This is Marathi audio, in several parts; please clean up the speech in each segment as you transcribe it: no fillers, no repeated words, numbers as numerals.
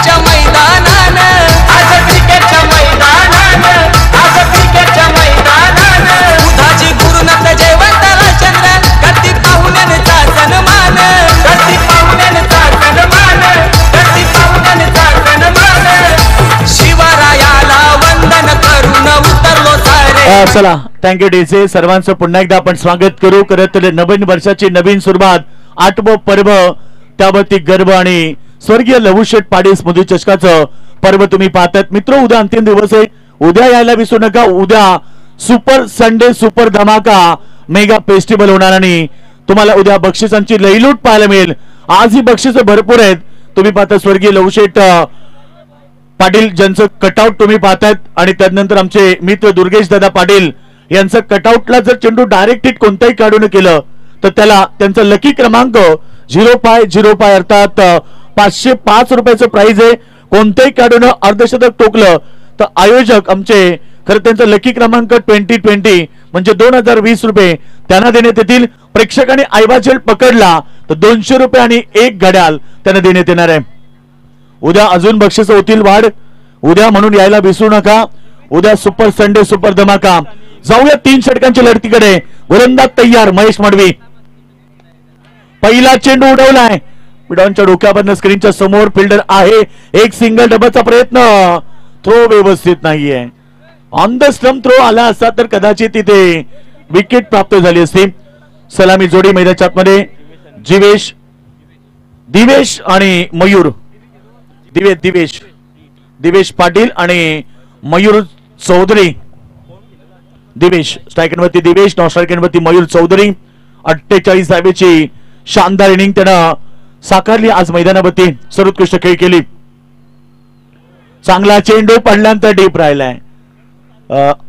क्रिकेटच्या मैदानान, आज क्रिकेटच्या मैदानान, आज क्रिकेटच्या मैदानान दुधाची गुरुनाथ जयवंत राजचंद्र करती पाहुण्यांचा सन्मान, करती पाहुण्यांचा सन्मान, करती पाहुण्यांचा सन्मान, शिवरायाला वंदन करून उतरलो सारे. चला थँक्यू डीजे. सर्वांचं पुन्हा एकदा आपण स्वागत करू. करत नवीन वर्षाची नवीन सुरुवात, 8वं पर्व, त्यावरती गर्व आणि स्वर्गीय लघुशेठ पाटील स्मृती चषकाचं पर्व तुम्ही पाहतात. मित्र उद्या अंतिम दिवस आहे. उद्या यायला विसरू नका. उद्या सुपर संडे सुपर धमाका मेगा फेस्टिवल होणार आणि तुम्हाला उद्या बक्षिसांची लईलूट पाहायला मिळेल. आज ही बक्षिसं भरपूर आहेत. तुम्ही पाहता स्वर्गीय लघुशेठ पाटील ज्यांचं कटआउट तुम्ही पाहतायत आणि त्यानंतर आमचे मित्र दुर्गेश दादा पाटील यांचं कटआउटला जर चेंडू डायरेक्ट हिट कोणत्याही खेळाडूने केलं तर त्याला त्यांचा लकी क्रमांक 0 अर्थात 505 रुपयाचं प्राइज आहे. कोणत्याही खेळाडूनं अर्धशतक टोकलं तर आयोजक आमचे खरं त्यांचा लकी क्रमांक 2020 म्हणजे 2020 रुपये त्यांना देण्यात येतील. प्रेक्षकांनी आयवाजेल पकडला तर 200 रुपये आणि 1 घड्याळ त्यांना देण्यात येणार आहे. उद्या अजून बक्षीस होतील वाढ. उद्या म्हणून यायला विसरू नका. उद्या सुपर संडे सुपर धमाका. जाऊया 3 षटकांच्या लढतीकडे. गोलंदाज तयार महेश मडवी. पहिला चेंडू उडवलाय पिडॉनच्या डोक्यावरनं स्क्रीनच्या समोर. फिल्डर आहे. एक सिंगल डबलचा प्रयत्न. थ्रो व्यवस्थित नाहीये. ऑन द स्टंप थ्रो आला असता तर कदाचित तिथे विकेट प्राप्त झाली असती. सलामी जोडी मैदानाच्या आतमध्ये दिवेश आणि मयूर. दिवेश पाटील आणि मयूर चौधरी. दिवेश स्ट्रायकरवरती दिवेश, नॉन स्ट्रायकरवरती मयूर चौधरी. 48 धावेची शानदार इनिंग त्यानं साकारली आज मैदानावरती. सर्वोत्कृष्ट खेळ केली. चांगला चेंडू पडल्यानंतर डीप राहिलाय.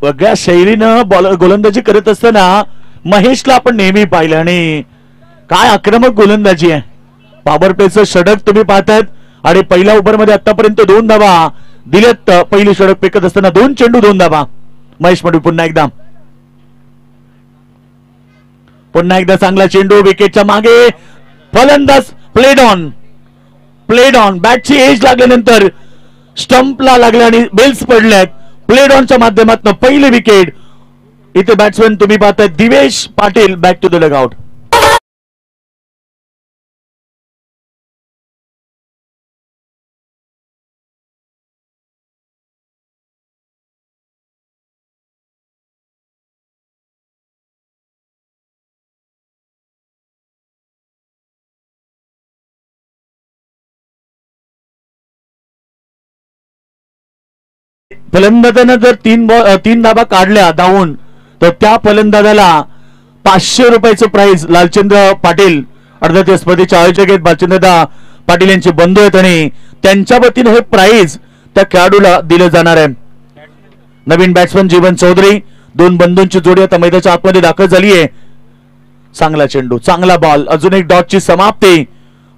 वेगळ्या शैलीनं गोलंदाजी करत असताना महेशला आपण नेहमी पाहिलं आणि काय आक्रमक गोलंदाजी आहे. पॉवर प्लेचं षटक तुम्ही पाहतायत आणि पहिल्या ओव्हरमध्ये आतापर्यंत 2 धावा दिलेत. पहिली षटक फेकत असताना 2 चेंडू 2 धावा. महेश मडवी पुन्हा एकदा चांगला चेंडू विकेटच्या मागे. फलंदाज प्लेड ऑन बॅटची एज लागल्यानंतर स्टंपला लागल्या आणि बेल्स पडल्यात. प्लेड ऑनच्या माध्यमातून पहिली विकेट. इथे बॅट्समॅन तुम्ही पाहताय Divesh Patil back to the dugout. फलंदाजानं जर 3 धाबा काढल्या धावून तर त्या फलंदाजाला 500 रुपयाचं प्राइज. लालचंद्र पाटील अर्थात या स्पर्धेचे आयोजक आहेत. लालचंद्र पाटील यांचे बंधू आहेत आणि त्यांच्या वतीने हे प्राइज त्या खेळाडूला दिलं जाणार आहे. नवीन बॅट्समन जीवन चौधरी. 2 बंधूंची जोडी आता मैदानाच्या आतमध्ये दाखल झाली आहे. चांगला चेंडू, चांगला बॉल. अजून एक डॉटची समाप्ती.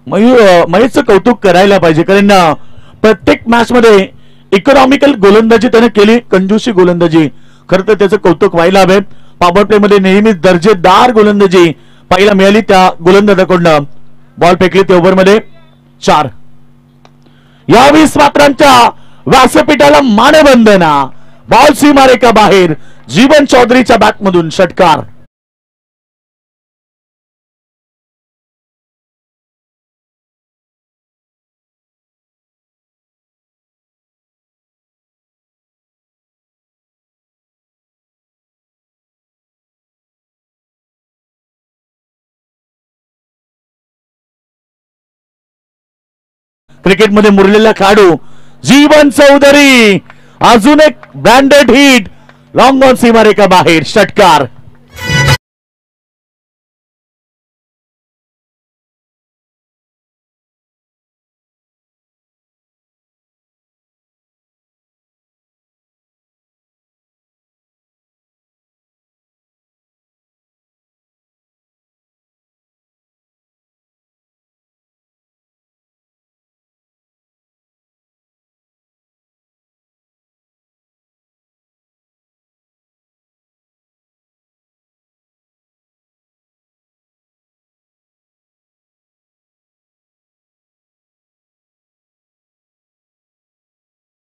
महेशचं कौतुक करायला पाहिजे कारण प्रत्येक मॅच मध्ये इकॉनॉमिकल गोलंदाजी त्याने केली. कंजूसी गोलंदाजी खरं तर त्याचं कौतुक व्हायला हवे. पॉवर प्ले मध्ये नेहमीच दर्जेदार गोलंदाजी पाहायला मिळाली त्या गोलंदाजाकडून. बॉल फेकली त्या ओव्हरमध्ये 4. या 20 मात्रांच्या व्यासपीठाला मानवंदना. बॉल सीमारेखा बाहेर. जीवन चौधरीच्या बॅटमधून षटकार. क्रिकेटमध्ये मुरलेला खेळाडू जीवन चौधरी. अजून एक ब्रँडेड हिट. लॉंग ऑन सीमारेखा बाहेर षटकार.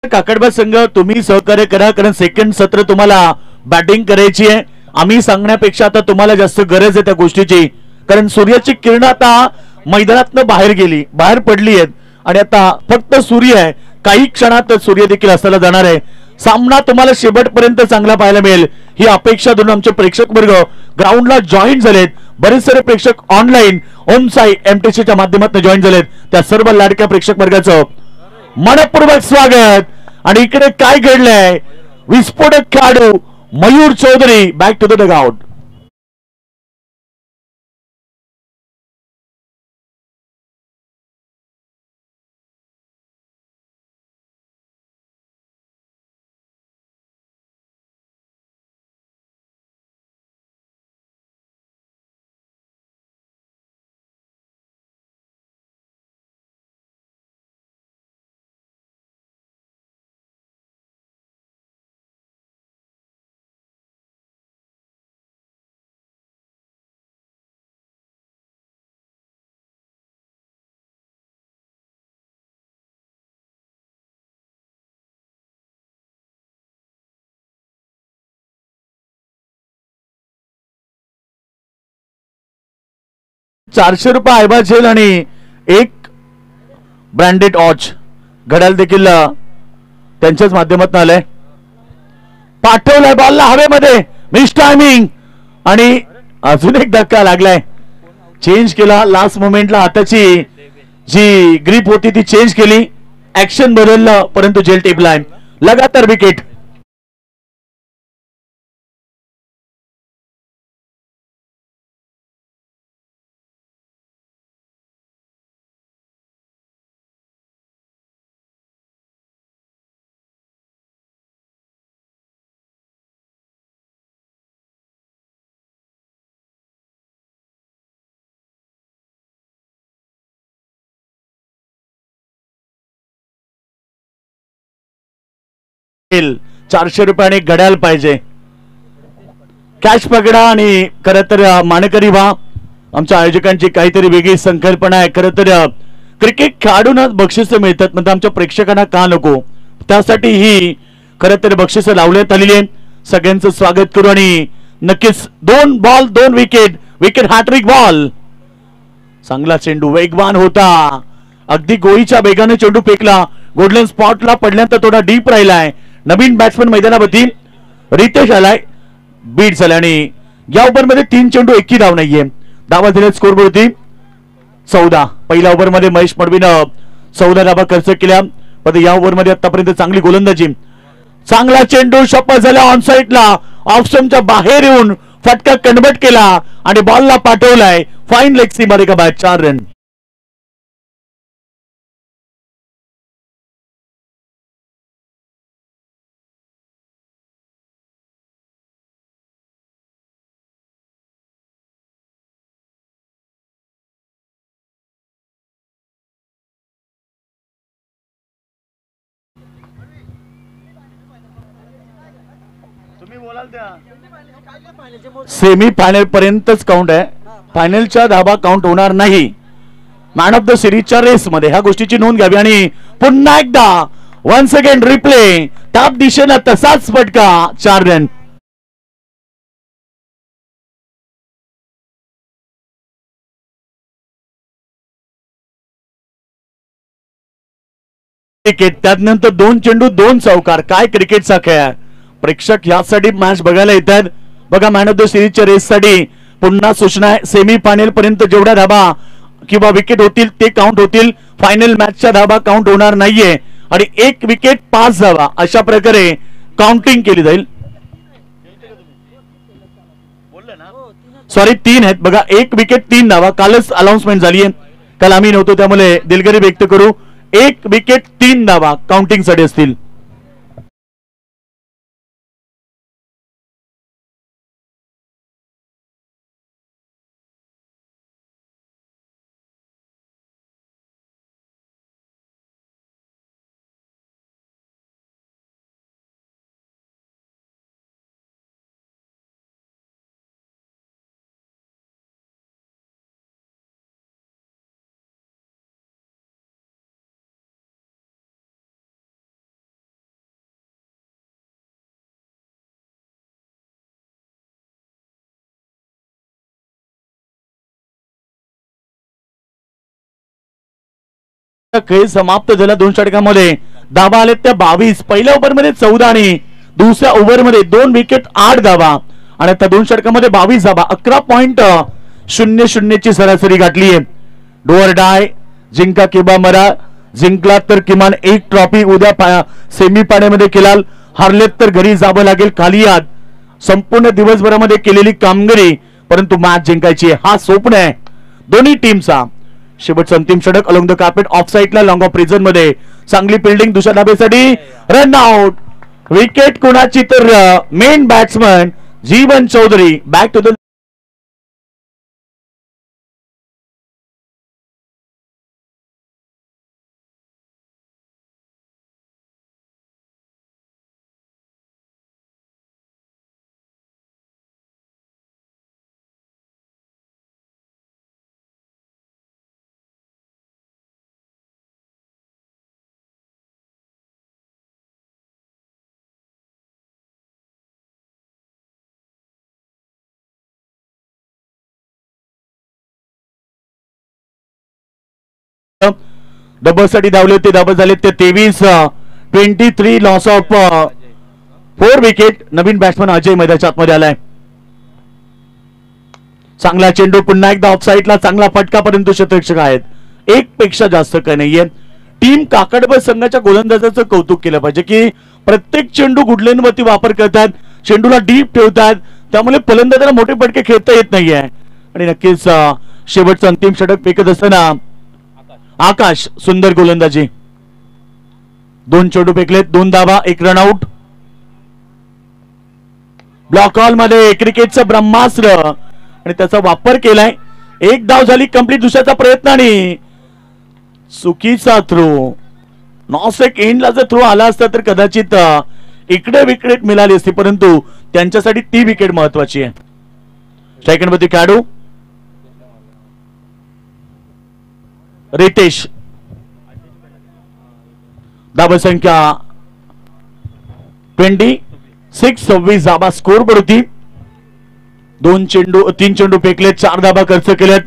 काकडबा संघ तुम्ही सहकार्य करा, कारण सेकंड सत्र तुम्हाला बॅटिंग करायची आहे. आम्ही सांगण्यापेक्षा आता तुम्हाला जास्त गरज आहे त्या गोष्टीची, कारण सूर्याची किरण आता मैदानातनं बाहेर पडली आहेत आणि आता फक्त सूर्य आहे. काही क्षणात सूर्य देखील अस्ताला जाणार आहे. सामना तुम्हाला शेवटपर्यंत चांगला पाहायला मिळेल ही अपेक्षा धरून आमचे प्रेक्षक वर्ग ग्राउंडला जॉईन झालेत. बरेच सारे प्रेक्षक ऑनलाईन ओमसाई एमटीसीच्या माध्यमातून जॉईन झालेत. त्या सर्व लाडक्या प्रेक्षक वर्गाचं मनपूर्वक स्वागत. आणि इकडे काय घडलंय, विस्फोटक खेळाडू Mayur Chaudhari back to the dugout. ₹400 आयबा झेल आणि एक ब्रँडेड वॉच घड्याळ देखील त्यांच्याच माध्यमातून आलंय. पाठवलाय बॉलला हवेमध्ये, मिस टायमिंग आणि अजून एक धक्का लागलाय. चेंज केला लास्ट मोमेंटला, हाताची जी ग्रीप होती ती चेंज केली, ऍक्शन बदललं, परंतु जेल टेपलाय. लगातार विकेट. ₹400 आणि घड्याळ पाहिजे. कॅश पकडा आणि खरं तर मानकरी व्हा. आमच्या आयोजकांची काहीतरी वेगळी संकल्पना आहे. खरं तर क्रिकेट खेळाडूंना बक्षिस मिळतात, म्हणजे आमच्या प्रेक्षकांना का नको, त्यासाठी ही खरं तर बक्षिस लावण्यात आलेली आहे. सगळ्यांचं स्वागत करू आणि नक्कीच 2 ball 2 wicket, wicket hattrick ball. चांगला चेंडू वेगवान होता, अगदी गोळीच्या वेगाने चेंडू फेकला. गोल्डन स्पॉटला पडल्यानंतर थोडा डीप राहिलाय. नवीन बॅट्समन मैदानावरती रितेश आलाय, बीट झाला आणि या ओव्हरमध्ये 3 चेंडू एकही धाव नाहीये. धावा दिले स्कोरबोर्ड होती 14. पहिल्या ओव्हरमध्ये महेश मडवीनं 14 धावा खर्च केल्या. पण या ओव्हरमध्ये आतापर्यंत चांगली गोलंदाजी, चांगला चेंडू शपथ झाला ऑन साइडला, ऑफ स्टंपच्या बाहेर येऊन फटका कन्वर्ट केला आणि बॉलला पाठवलाय. फाईन लेग सीम का बाद, 4 रन. सेमी फायनल पर्यंतच काउंट आहे, फायनलच्या धाबा काउंट होणार नाही. मॅन ऑफ द सिरीजच्या रेस मध्ये ह्या गोष्टीची नोंद घ्यावी. आणि पुन्हा एकदा वन्स अगेन रिप्ले, त्या दिशेनं तसाच फटका, 4 रन. क्रिकेट त्यानंतर 2 चेंडू 2 चौकार, काय क्रिकेटचा खेळ. प्रेक्षक यासाठी मॅच बघायला येतात. बघा मॅन ऑफ द सिरीजच्या रेससाठी पुन्हा सूचना आहे, सेमी फायनल पर्यंत जेवढ्या धाबा किंवा विकेट होतील ते काउंट होतील. फायनल मॅचच्या धाबा काउंट होणार नाहीये आणि 1 विकेट 5 धावा अशा प्रकारे काउंटिंग केली जाईल. सॉरी 3 आहेत बघा, 1 विकेट 3 धावा. कालच अनाउन्समेंट झाली आहे, काल आम्ही नव्हतो त्यामुळे दिलगिरी व्यक्त करू. 1 विकेट 3 धावा काउंटिंग साठी असतील. खेळ समाप्त झाला 2 षटकांमध्ये. धाबा आले त्या 22. पहिल्या ओव्हरमध्ये 14 आणि दुसऱ्या ओव्हरमध्ये 2 विकेट 8 धाबा आणि आता 2 षटकांमध्ये 22 धाबा. 11.00 ची सरासरी गाठली आहे. डू ऑर डाय, जिंका किंवा मरा. जिंकलात तर किमान एक ट्रॉफी उद्या सेमी फायनलमध्ये केलाल, हारलेत तर घरी जावं लागेल खाली याद. संपूर्ण दिवसभरामध्ये केलेली कामगिरी परंतु मॅच जिंकायची हा स्वप्न आहे दोन्ही टीमचा. शेवटचं अंतिम षटक अलॉंग द कार्पेट ऑफ साइडला लॉंग ऑफ प्रिझन मध्ये. चांगली फिल्डिंग दुसऱ्या धाब्यासाठी. Run out. विकेट कोणाची तर main batsman Jeevan Chaudhari. Back to the double साठी धावले होते. डबल झाले ते 23. 23 लॉस ऑफ 4 विकेट. नवीन बॅट्समन अजय मैदानाच्या आतमध्ये आलाय. चांगला चेंडू पुन्हा एकदा ऑफ साइडला. चांगला फटका परंतु शतरक्षक आहेत. एक पेक्षा जास्त काही नाहीये. टीम काकडबस संघाच्या गोलंदाजाचं कौतुक केलं पाहिजे की प्रत्येक चेंडू गुडलेनवरती वापर करतात, चेंडूला डीप ठेवतात, त्यामुळे फलंदाजाला मोठे फटके खेळता येत नाहीये. आणि नक्कीच शेवटचं अंतिम षटक फेकत असताना आकाश सुंदर गोलंदाजी. 2 चेंडू फेकलेत, 2 धावा, 1 रनआउट. ब्लॉक हॉल मध्ये क्रिकेटचं ब्रह्मास्त्र आणि त्याचा वापर केलाय. 1 धाव झाली कंप्लीट. दुसऱ्याचा प्रयत्न आणि चुकीचा थ्रो. नॉस्टेक एंडला जर थ्रो आला असता तर कदाचित इकडे विकेट मिळाली असती, परंतु त्यांच्यासाठी ती विकेट महत्वाची आहे. सेकंड मध्ये खेळाडू रितेश. धावा संख्या 26. 26 धाबा स्कोर बोर्ड होती. 3 चेंडू फेकलेत, 4 धाबा खर्च केलेत.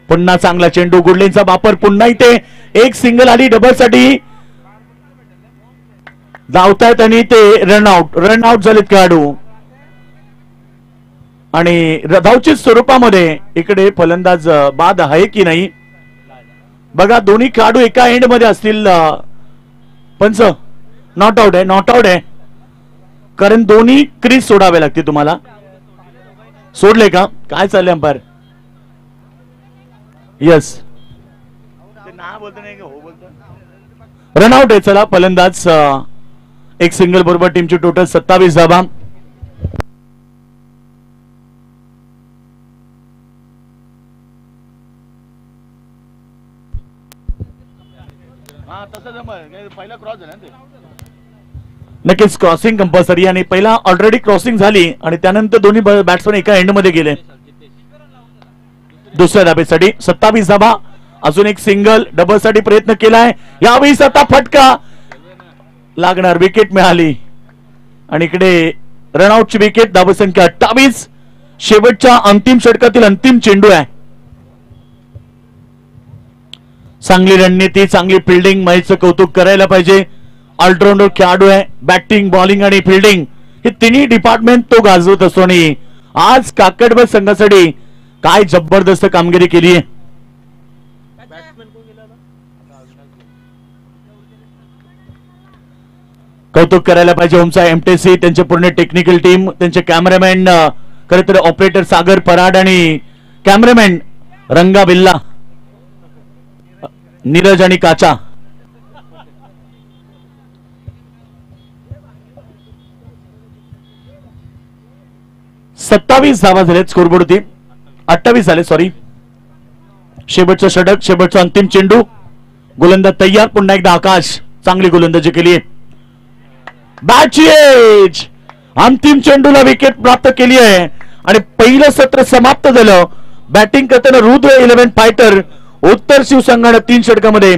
पुन्हा चांगला चेंडू. गुडलेनचा वापर. पुन्हा इथे एक सिंगल आली डबल साठी. धावतायत आणि ते रनआउट झालेत खेळाडू. आणि धावच्या स्वरूपामध्ये इकडे फलंदाज बाद आहे की नाही बघा. दोन्ही खेळाडू एका एंड मध्ये असतील. पंच नॉट आउट आहे कारण दोन्ही क्रीज सोडावे लागते तुम्हाला. सोडले का? काय चाललंय अंपायर? यस, रनआउट आहे. चला फलंदाज एक सिंगल बरोबर टीमची टोटल 27 धावा. नक्कीच क्रॉसिंग कंपल्सरी आणि पहिला ऑलरेडी क्रॉसिंग झाली आणि त्यानंतर दोन्ही बॅट्समन एका एंड मध्ये गेले. दुसऱ्या धाब्यासाठी 27 धाबा. अजून एक सिंगल. डबल साठी प्रयत्न केलाय. यावेळी आता फटका लागणार. विकेट मिळाली आणि इकडे रनआउटची विकेट. धावा संख्या 28. शेवटच्या अंतिम षटकातील अंतिम चेंडू आहे. चांगली रणनीती, चांगली फिल्डिंग. महेशचं कौतुक करायला पाहिजे. ऑलराऊंडर खेळाडू आहे. बॅटिंग, बॉलिंग आणि फिल्डिंग हे तिन्ही डिपार्टमेंट तो गाजवत असतो आणि आज काकडबस संघासाठी काय जबरदस्त कामगिरी केली आहे. कौतुक करायला पाहिजे होमचा एमटीसी, त्यांचे पूर्ण टेक्निकल टीम, त्यांचे कॅमेरामॅन, खरं तर ऑपरेटर सागर पराड आणि कॅमेरामॅन रंगा बिल्ला, नीरज आणि काचा. सत्तावीस धावा झालेत स्कोरबोर्ड होती. 28 झाले, सॉरी. शेवटचं षटक, शेवटचा अंतिम चेंडू. गोलंदाज तयार. पुन्हा एकदा आकाश चांगली गोलंदाजी केली. बॅटची एज. अंतिम चेंडूला विकेट प्राप्त केली आहे आणि पहिलं सत्र समाप्त झालं. बॅटिंग करताना रुद्र 11 फायटर उत्तर शिवसंघाने 3 षटकामध्ये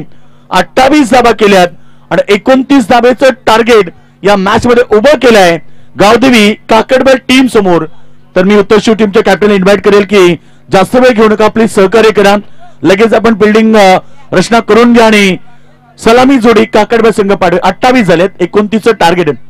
28 धावा केल्यात आणि 29 धावेचं टार्गेट या मॅच मध्ये उभं केलंय गावदेवी काकडबल टीम समोर. तर मी उत्तर शिव टीमच्या कॅप्टन इन्व्हाइट करेल की जास्त वेळ घेऊ नका, प्लीज सहकार्य करा. लगेच आपण फिल्डिंग रचना करून घ्या आणि सलामी जोडी काकडबा संघ पाडवे 28 झालेत 29 टार्गेट आहे.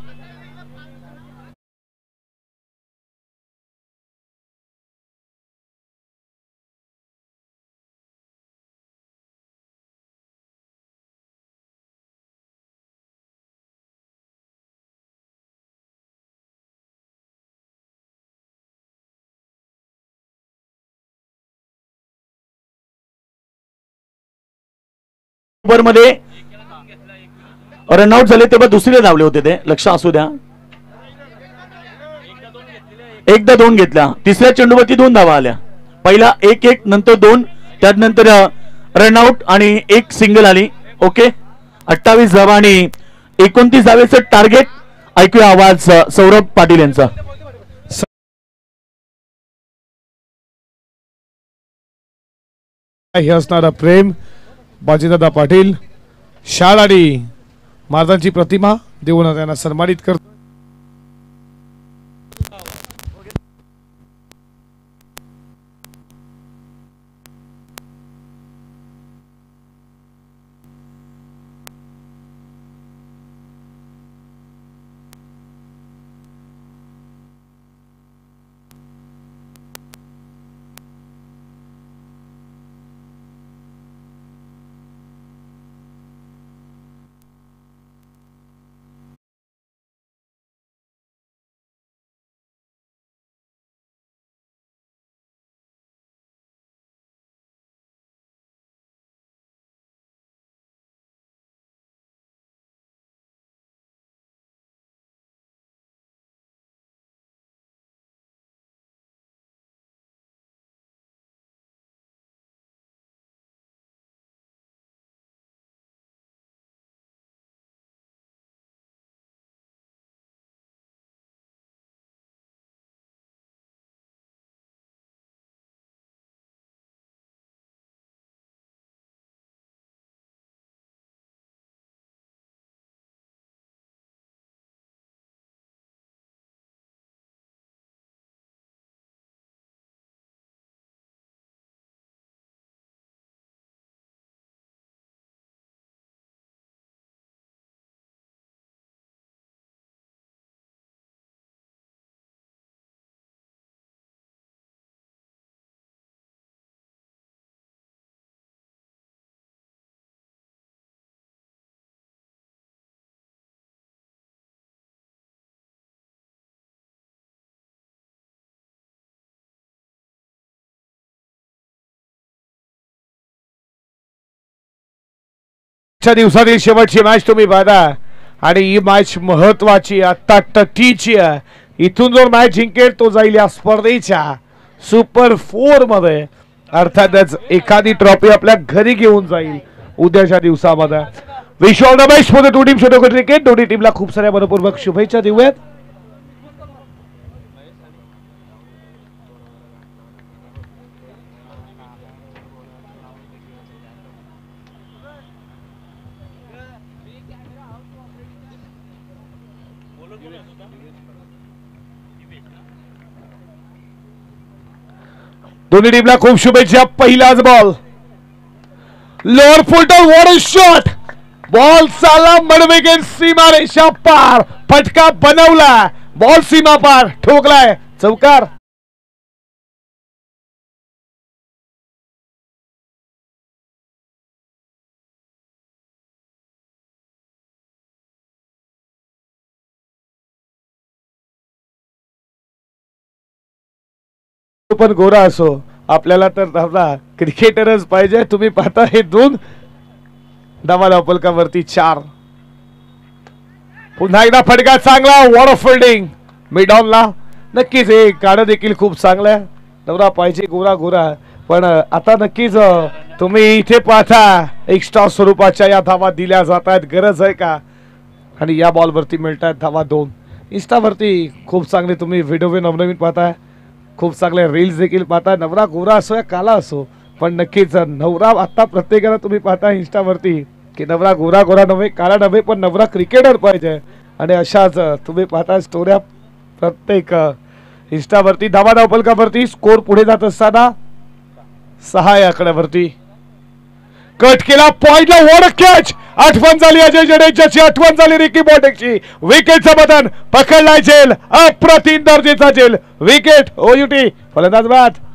मध्ये रनआउट झाले तेव्हा दुसरे धावले होते ते लक्ष असू द्या. एकदा 2 घेतल्या तिसऱ्या चेंडूवरती 2 धावा आल्या. पहिला 1-1 नंतर 2 त्यानंतर रनआउट आणि 1 सिंगल आली. ओके 28 धावा आणि 29 धावेचं टार्गेट. ऐकूया आवाज सौरभ पाटील यांचा. हे असणारा प्रेम बाजीदादा पाटील शाळ आणि महाराजांची प्रतिमा देऊन त्यांना सन्मानित करतो. दिवसातील शेवटची मॅच तुम्ही बघा आणि ही मॅच महत्वाची आता टटीची आहे. इथून जो मॅच जिंकेल तो जाईल या स्पर्धेच्या सुपर 4 मध्ये. अर्थातच एखादी ट्रॉफी आपल्या घरी घेऊन जाईल उद्याच्या दिवसामध्ये. Wish all the best for the two team शोटोकर क्रिकेट. दोन्ही टीमला खूप साऱ्या मनपूर्वक शुभेच्छा देऊयात. दोन्ही टीमला खूप शुभेच्छा. पहिलाच ball lower full toss what a shot. Ball चाला मडवेगेन सीमा रेषा पार. फटका बनवला. बॉल सीमा पार ठोकलाय चौकार. पण गोरा असो आपल्याला तर धावला क्रिकेटरच पाहिजे. तुम्ही पाहता हे 2 धावा धावपलकावरती 4. पुन्हा एकदा फटका चांगला. वॉट ऑफ फिल्डिंग मिड ऑनला. नक्कीच हे गाणं देखील खूप चांगलं आहे. नवरा पाहिजे गोरा गोरा. पण आता नक्कीच तुम्ही इथे पाहता एक्स्ट्रा स्वरूपाच्या या धावा दिल्या जात आहेत. गरज आहे का. आणि या बॉलवरती मिळतात धावा 2. इंस्टावरती खूप चांगले तुम्ही व्हिडिओ नवनवीन पाहताय. खूप चांगले रील्स देखील पाहता. नवरा गोरा असो या काला असो पण नक्कीच नवरा आता प्रत्येकाला तुम्ही पाहता इंस्टावरती की नवरा गोरा गोरा नव्हे काला नव्हे पण नवरा क्रिकेटर पाहिजे. आणि अशाच तुम्ही पाहता स्टोऱ्या प्रत्येक इंस्टावरती. धावा धावपलकावरती स्कोर पुढे जात असताना 6 या आकड्यावरती कट केला पॉइंटला वॉड कॅच आठवण झाली अजय जडेजाची आठवण झाली रिकी पॉन्टिंगची विकेटचं बटन पकडलाय झेल अप्रतिम दर्जेचा झेल विकेट ओयूटी फलंदाज बाद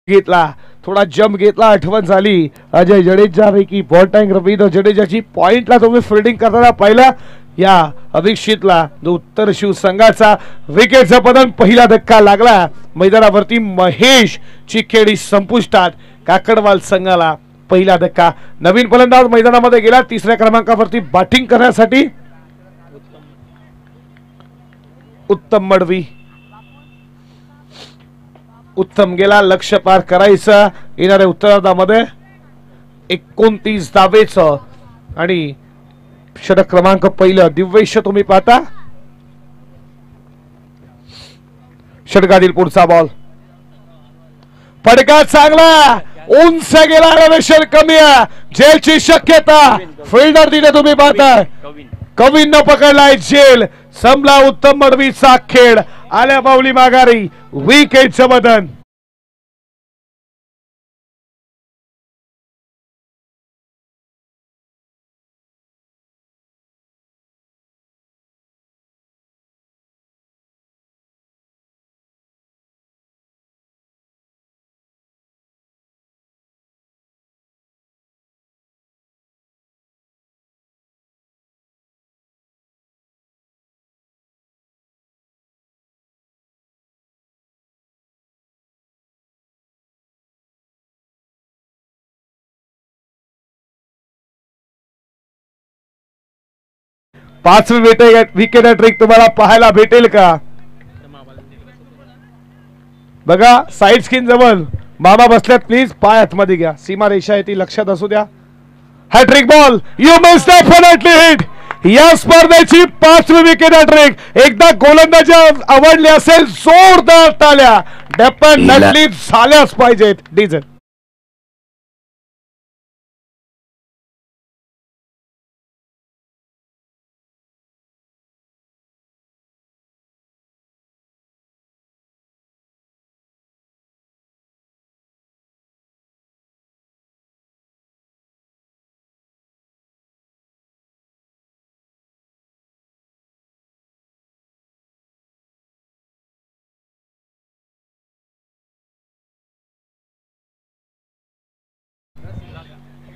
घेतला थोडा जंप घेतला आठवण झाली अजय जडेजा पैकी बॉलटाईम रवींद्र जडेजाची पॉइंटला तुम्ही फिल्डिंग करताना पाहिला या अभिषेकला जो उत्तर शिव संघाचा विकेटचा पतन पहिला धक्का लागला मैदानावरती महेश ची खेळी संपुष्टात काकडवाल संघाला पहिला धक्का नवीन फलंदाज मैदानामध्ये गेला तिसऱ्या क्रमांकावरती बॅटिंग करण्यासाठी उत्तम मडवी उत्तम गेला लक्ष पार करायचं येणाऱ्या उत्तरार्धामध्ये 29 धावेचं आणि षटक क्रमांक पहिलं दिव्येश तुम्ही पाहता षटकातील पुढचा बॉल फटका चांगला उंच गेला रमेश्वर कमी आहे झेलची शक्यता फिल्डर तिने तुम्ही पाहताय कवीन न पकडलाय झेल संपला उत्तम मडवीचा खेळ आल्या बावली माघारी विकेटचं बदन पाचवी विकेट ट्रिक तुम्हाला पाहायला भेटेल का बघा साइड स्किन जवळ मामा बसल्यात प्लीज पाय आतमध्ये घ्या सीमा रेषा आहे ती लक्षात असू द्या hattrick ball you must definitely hit या स्पर्धेची पाचवी विकेट हॅट्रिक एकदा गोलंदाजी आवडली असेल जोरदार टाळ्या डेफिनेटली झाल्याच पाहिजेत डिझेल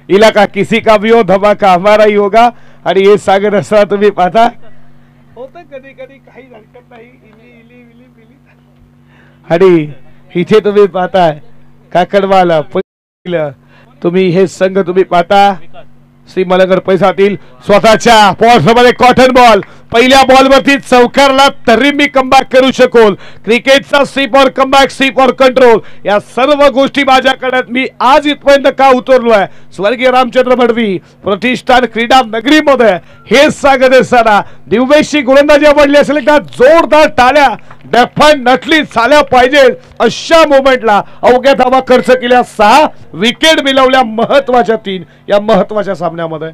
इलाका किसी का भी हो धमाका हमारा ही होगा आणि हे सागर असता तुम्ही पाहता होतं कधी कधी काही हरकत नाही आणि इथे तुम्ही पाहताय काकडवाला पहिलं तुम्ही हे संघ तुम्ही पाहता श्री मलंगर पैसातील स्वतःच्या बॉलमध्ये कॉटन बॉल पहिल्या बॉलवरती चौकारला तरी मी कमबॅक करू शकोल क्रिकेटचा स्वीप और कमबॅक स्वीप और कंट्रोल या सर्व गोष्टी माझ्याकडे मी आज इथपर्यंत का उतरलोय स्वर्गीय रामचंद्र मडवी प्रतिष्ठान क्रीडा नगरीमध्ये हे सांगत असताना दिव्येशी गोलंदाजी आवडली असेल का जोरदार टाळ्या डेफिनेटली झाल्या पाहिजे अशा मोमेंटला अवघ्या धावा खर्च केल्या 6 विकेट मिळवल्या महत्वाच्या 3 या महत्वाच्या सामन्यामध्ये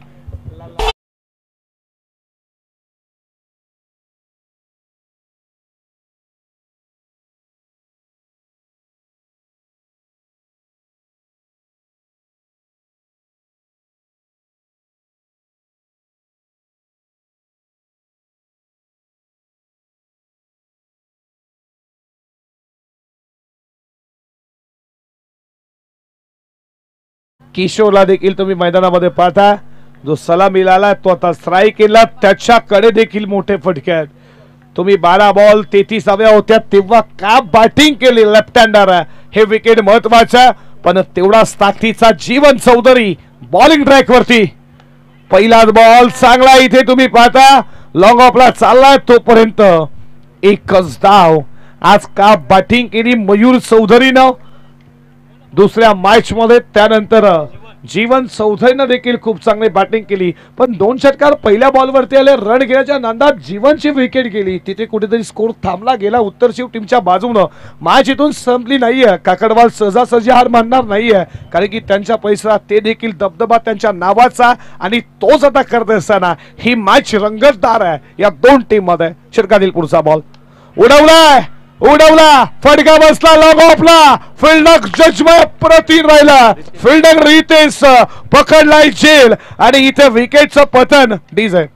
किशोरला देखील तुम्ही मैदानामध्ये पाहता जो सलामी आला तो आता स्ट्राइक केला त्याच्याकडे देखील मोठे फटके आहेत तुम्ही 12 बॉल 33 होत्या तेव्हा का बॅटिंग केली लेफ्ट हँडर हे विकेट महत्वाचं पण तेवढाच ताकदीचा जीवन चौधरी बॉलिंग ट्रॅक वरती पहिला बॉल चांगला इथे तुम्ही पाहता लॉंग ऑफला चाललाय तोपर्यंत एकच धाव आज का बॅटिंग केली मयूर चौधरीनं दुसऱ्या मॅच मध्ये त्यानंतर जीवन चौधरीनं देखील खूप चांगली बॅटिंग केली, पण 2 षटकार पहिल्या बॉलवरती आले. रन घेण्याच्या नादात जीवनची विकेट गेली. तिथे कुठेतरी स्कोर थांबला गेला उत्तर शिव टीमच्या बाजूनं. मॅच इथून संपली नाहीये. काकडवाल सहजासहजी हार मानणार नाहीये, कारण की त्यांच्या परिसरात ते देखील दबदबा त्यांच्या नावाचा आणि तोच आता करत असताना ही मॅच रंगतदार आहे या 2 टीम मध्ये. षटकातील पुढचा बॉल उडवलाय, फटका बसला, लॉग ऑफला. फिल्डर जजमेंट प्रतीन राहिला. फिल्डर रितेश पकडलाय झेल आणि इथे विकेटचं पतन डीजे.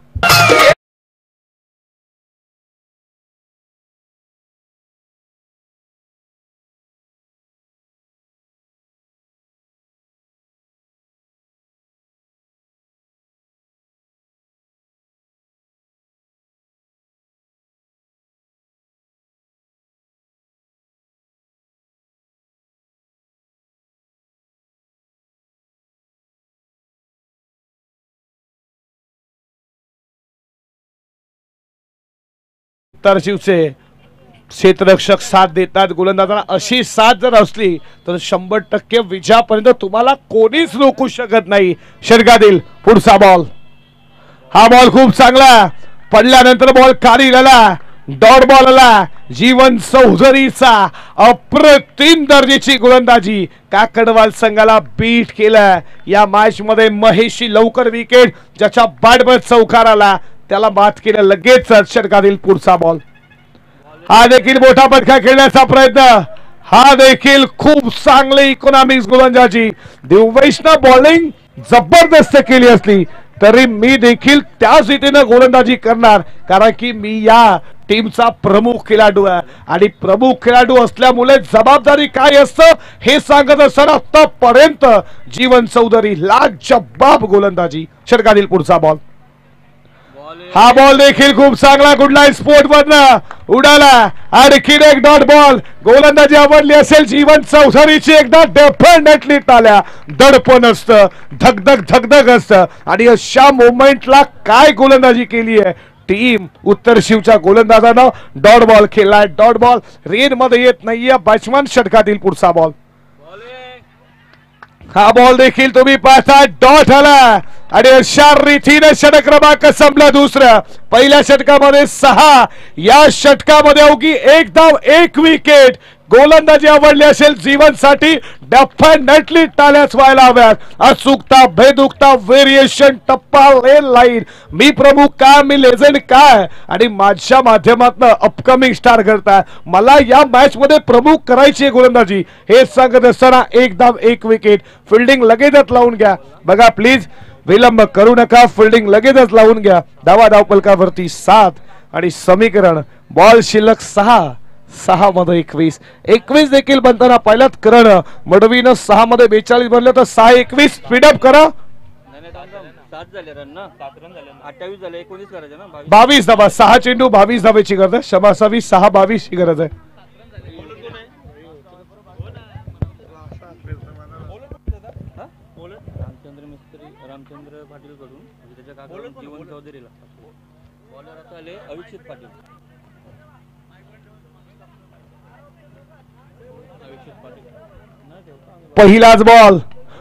उत्तर शिवचे क्षेत्ररक्षक साथ देतात. गोलंदाजांना अशी साथ जर असली तर 100% विजयापर्यंत तुम्हाला कोणीच रोखू शकत नाही. षटकातील पुढचा बॉल, हा बॉल खूप चांगला पडल्यानंतर बॉल खाली गेला. डॉट बॉल आला. जीवन चौधरीचा अप्रतिम दर्जाची गोलंदाजी. काकडवाल संघाला बीट केलं या मॅच मध्ये. महेशची लवकर विकेट, ज्याच्या बॅटवर चौकार आला त्याला बाद केलं लगेच. षटकातील पुढचा बॉल, हा देखील मोठा फटका खेळण्याचा प्रयत्न. हा देखील खूप चांगली इकॉनॉमिक्स गोलंदाजी. दिवेशनं बॉलिंग जबरदस्त केली असली तरी मी देखील त्याच रीतीने गोलंदाजी करणार, कारण की मी या टीमचा प्रमुख खेळाडू आहे आणि प्रमुख खेळाडू असल्यामुळे जबाबदारी काय असतं हे सांगत असताना आतापर्यंत जीवन चौधरी लाजवाब गोलंदाजी. षटकातील पुढचा बॉल, हा बॉल देखील खूप चांगला कुठलाही स्पोर्ट मधनं उडाला. आणखीन एक डॉट बॉल. गोलंदाजी आवडली असेल जीवन चौधरीची एकदा डेफिनेटली टाळ्या. दडपण असतं, धगधग असतं आणि अशा मोमेंटला काय गोलंदाजी केली आहे टीम उत्तर शिवच्या गोलंदाजानं. डॉट बॉल खेळलाय. डॉट बॉल रेन मध्ये येत नाहीये बॅट्समन. षटकातील पुढचा बॉल, हा बॉल देखील तुम्ही पाहता डॉट आला आणि अशा रीतीने षटक क्रमांक संपला दुसऱ्या. पहिल्या षटकामध्ये 6, या षटकामध्ये अवघी 1 धाव 1 विकेट. गोलंदाजी आवडली असेल जीवनसाठी डेफिनेटली टाळ्याच व्हायला हव्यात. अचूकता, भेदूकता, व्हेरिएशन, टप्पा, लेन लाईन, मी प्रमुख काय, मी लेजंड काय आणि माझ्या माध्यमातून अपकमिंग स्टार करताय. मला या मॅच मध्ये प्रमुख करायची गोलंदाजी हे सांगत असताना 1 धाव 1 विकेट. फिल्डिंग लगेचच लावून घ्या. बघा प्लीज विलंब करू नका. फिल्डिंग लगेचच लावून घ्या. धावपलकावरती 7 आणि समीकरण बॉल शिल्लक 6 मध्ये 21 देखील बनताना पाहिलात. करण मडवीनं 6 मध्ये 42 बनलं तर 6-21 स्पीडअप करा. 22 धावा. 6 चेंडू 22 धावेची गरज आहे. क्षमा असावी. 6-22 ची गरज आहे. रामचंद्र पाटील कडून त्याच्या काका जीवन चौधरीला बॉलर आता आले अभिषेक पाटील. पहिलाच बॉल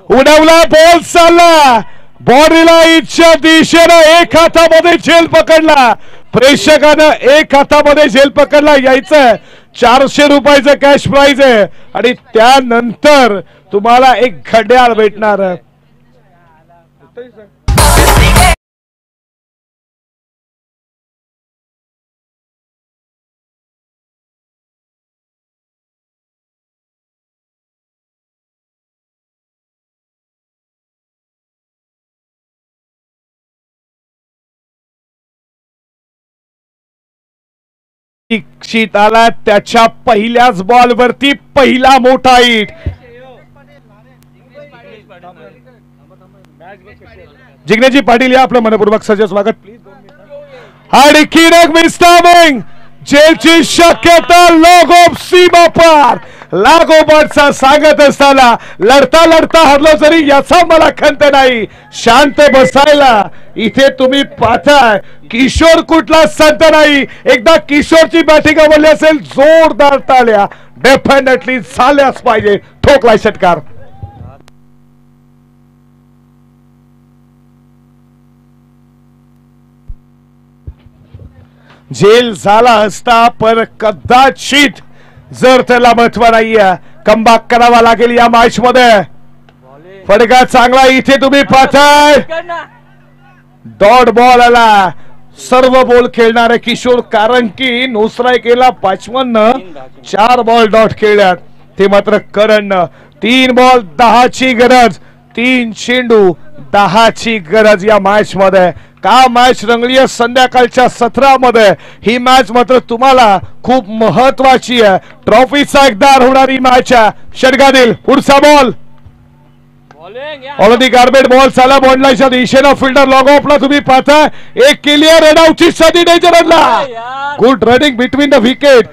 उडवला. बॉल चालला बॉडीला इच्छा दिशेनं. एक हातामध्ये झेल पकडला. प्रेक्षकानं एक हातामध्ये झेल पकडला. यायचं 400 रुपयाचं कॅश प्राइज आहे आणि त्यानंतर तुम्हाला एक घड्याळ भेटणार. दीक्षित आला त्याच्या पहिल्याच बॉल वरती पहिला मोठा हिट. जिग्नेजी पाटील या आपलं मनपूर्वक सजग स्वागत. आणखी एक मिस्टामिंग. जेलची शक्यता लॉग ऑफ सीमा पार. लागोपाठचा सांगत असताना लढता लढता हरलो जरी याचा मला खंत नाही. शांत बसायला इथे तुम्ही पाहताय किशोर कुठला संत नाही. एकदा किशोरची बॅटिंग आवडली असेल जोरदार टाळ्या डेफिनेटली झाल्याच पाहिजे. ठोकलाय षटकार. जेल झाला असता, पण कदाचित जर त्याला महत्व नाहीये, कमबॅक करावा लागेल या मॅच मध्ये. फटका चांगला इथे तुम्ही पाहताय. डॉट बॉल आला. सर्व बॉल खेळणारे किशोर, कारण की नोसराय केला 55, 4 बॉल डॉट खेळल्यात. ते मात्र करण 3 बॉल 10 ची गरज, 3 चेंडू 10 ची गरज या मॅच मध्ये. का मॅच रंगली आहे संध्याकाळच्या 17 मध्ये. ही मॅच मात्र तुम्हाला खूप महत्वाची आहे. ट्रॉफीचा एकदार होणारी मॅच आहे. षटकातील पुढचा बॉल ऑलरेडी गार्बेट बॉल साला बॉन्डलाच्या दिशेनं फिल्डर लॉग ऑफला तुम्ही पाहताय. एक क्लिअर रन आउटची संधी डेंजरला. Good running between the wicket.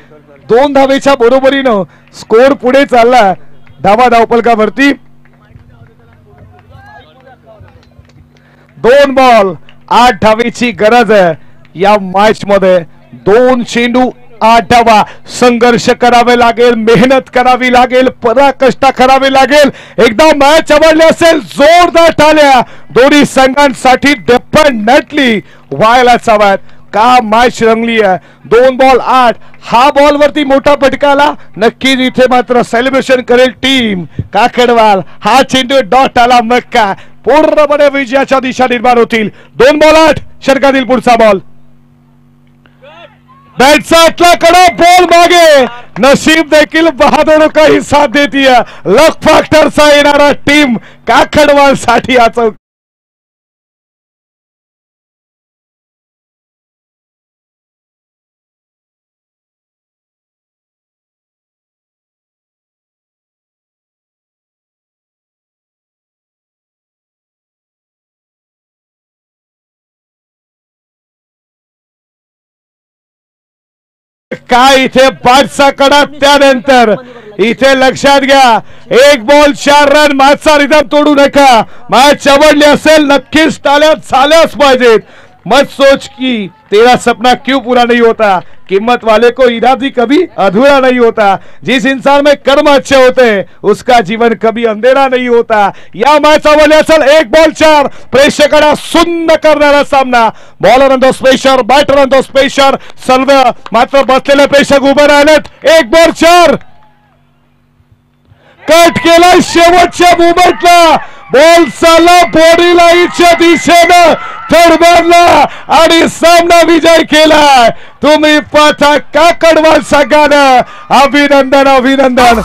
2 धावेच्या बरोबरीनं स्कोर पुढे चालला धावा धावपलकावरती. 2 बॉल 8 धावेची गरज आहे या मॅच मध्ये. 2 चेंडू 8 धावा. संघर्ष करावे लागेल, मेहनत करावी लागेल, पराकष्ट करावे लागेल. एकदा मॅच आवडली असेल जोरदार टाळ्या दोन्ही संघांसाठी डेफिनेटली व्हायलाच हव्यात. का मॅच रंगली आहे. 2 बॉल 8. हा बॉल वरती मोठा फटका आला, नक्कीच इथे मात्र सेलिब्रेशन करेल टीम काकडवाल. हा चेंडू डॉट आला, मग का पूर्णपणे विजयाच्या दिशा निर्माण होतील. 2 बॉल 8. षटकातील पुढचा बॉल. बॅटचा आतला कडा बॉल मागे. नशीब देखील बहादुर काही साथ देतीय. लक फॅक्टरचा येणारा टीम काकडवाल साठी आचव. काय इथे 5चा कडा. त्यानंतर इथे लक्षात घ्या 1 बॉल 4 रन. मॅचचा रिदम तोडू नका. मॅच आवडली असेल नक्कीच टाळ्या झाल्याच पाहिजेत. मत सोच की तेरा सपना क्यों पूरा नहीं होता, कीमत वाले को इरादी कभी अधूरा नहीं होता, जिस इंसान में कर्म अच्छे होते हैं उसका जीवन कभी अंधेरा नहीं होता. या मॅच आवडली असेल 1 बॉल 4. प्रेक्षकांना सुन्न करणारा सामना. Bowler on the pressure, batter on the pressure. सर्व मात्र बसलेले प्रेक्षक उभे राहिलेत. 1 बॉल 4. कट केला शेवटच्या मुमेंटला. बॉल चालला बॉडी लाईनच्या दिशेनं थर्डबॉलला आणि सामना विजय केला. तुम्ही पाहता काकडवाल संघानं. अभिनंदन अभिनंदन.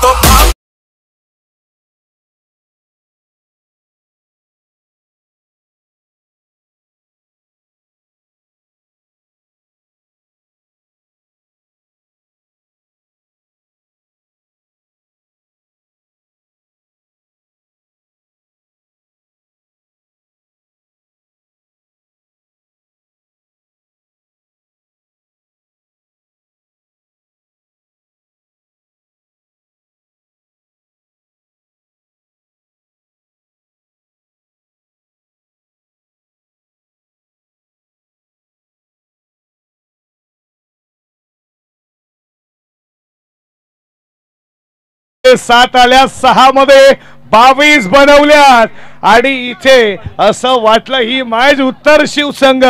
सात आल्या 6 मध्ये 22 बनवल्यात आणि इथे असं वाटलं ही मॅच उत्तर शिवसंघ